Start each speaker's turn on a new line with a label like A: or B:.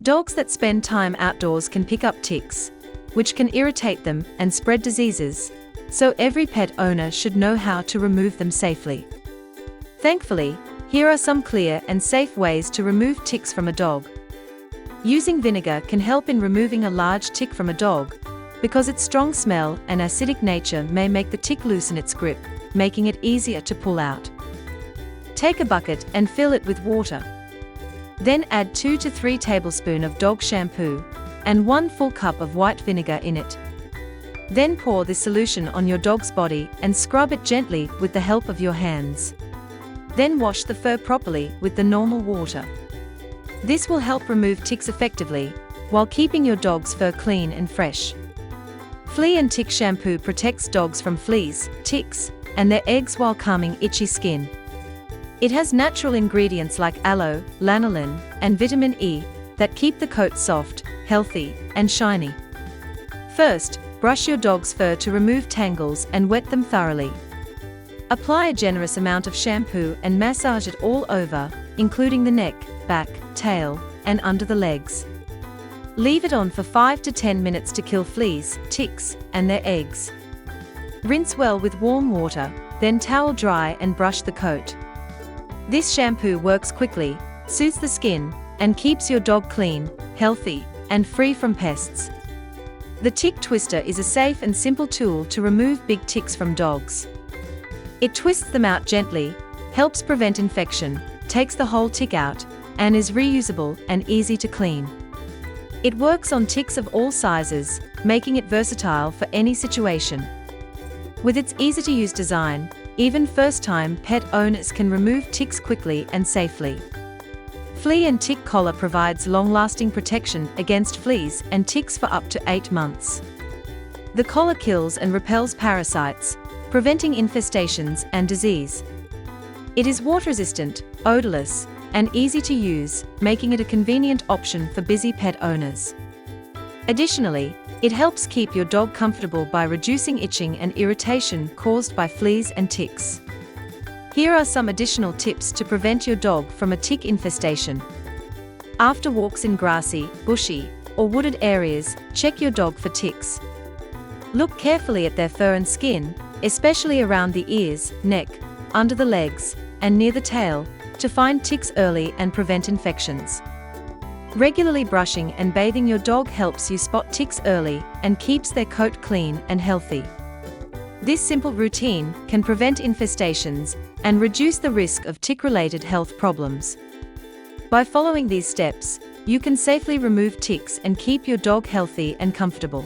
A: Dogs that spend time outdoors can pick up ticks, which can irritate them and spread diseases, so every pet owner should know how to remove them safely. Thankfully, here are some clear and safe ways to remove ticks from a dog. Using vinegar can help in removing a large tick from a dog, because its strong smell and acidic nature may make the tick loosen its grip, making it easier to pull out. Take a bucket and fill it with water. Then add 2 to 3 tablespoons of dog shampoo and 1 full cup of white vinegar in it. Then pour this solution on your dog's body and scrub it gently with the help of your hands. Then wash the fur properly with the normal water. This will help remove ticks effectively, while keeping your dog's fur clean and fresh. Flea and tick shampoo protects dogs from fleas, ticks, and their eggs while calming itchy skin. It has natural ingredients like aloe, lanolin, and vitamin E that keep the coat soft, healthy, and shiny. First, brush your dog's fur to remove tangles and wet them thoroughly. Apply a generous amount of shampoo and massage it all over, including the neck, back, tail, and under the legs. Leave it on for 5 to 10 minutes to kill fleas, ticks, and their eggs. Rinse well with warm water, then towel dry and brush the coat. This shampoo works quickly, soothes the skin, and keeps your dog clean, healthy, and free from pests. The tick twister is a safe and simple tool to remove big ticks from dogs. It twists them out gently, helps prevent infection, takes the whole tick out, and is reusable and easy to clean. It works on ticks of all sizes, making it versatile for any situation. With its easy-to-use design, even first-time pet owners can remove ticks quickly and safely. Flea and tick collar provides long-lasting protection against fleas and ticks for up to 8 months. The collar kills and repels parasites, preventing infestations and disease. It is water-resistant, odorless, and easy to use, making it a convenient option for busy pet owners. Additionally, it helps keep your dog comfortable by reducing itching and irritation caused by fleas and ticks. Here are some additional tips to prevent your dog from a tick infestation. After walks in grassy, bushy, or wooded areas, check your dog for ticks. Look carefully at their fur and skin, especially around the ears, neck, under the legs, and near the tail, to find ticks early and prevent infections. Regularly brushing and bathing your dog helps you spot ticks early and keeps their coat clean and healthy. This simple routine can prevent infestations and reduce the risk of tick-related health problems. By following these steps, you can safely remove ticks and keep your dog healthy and comfortable.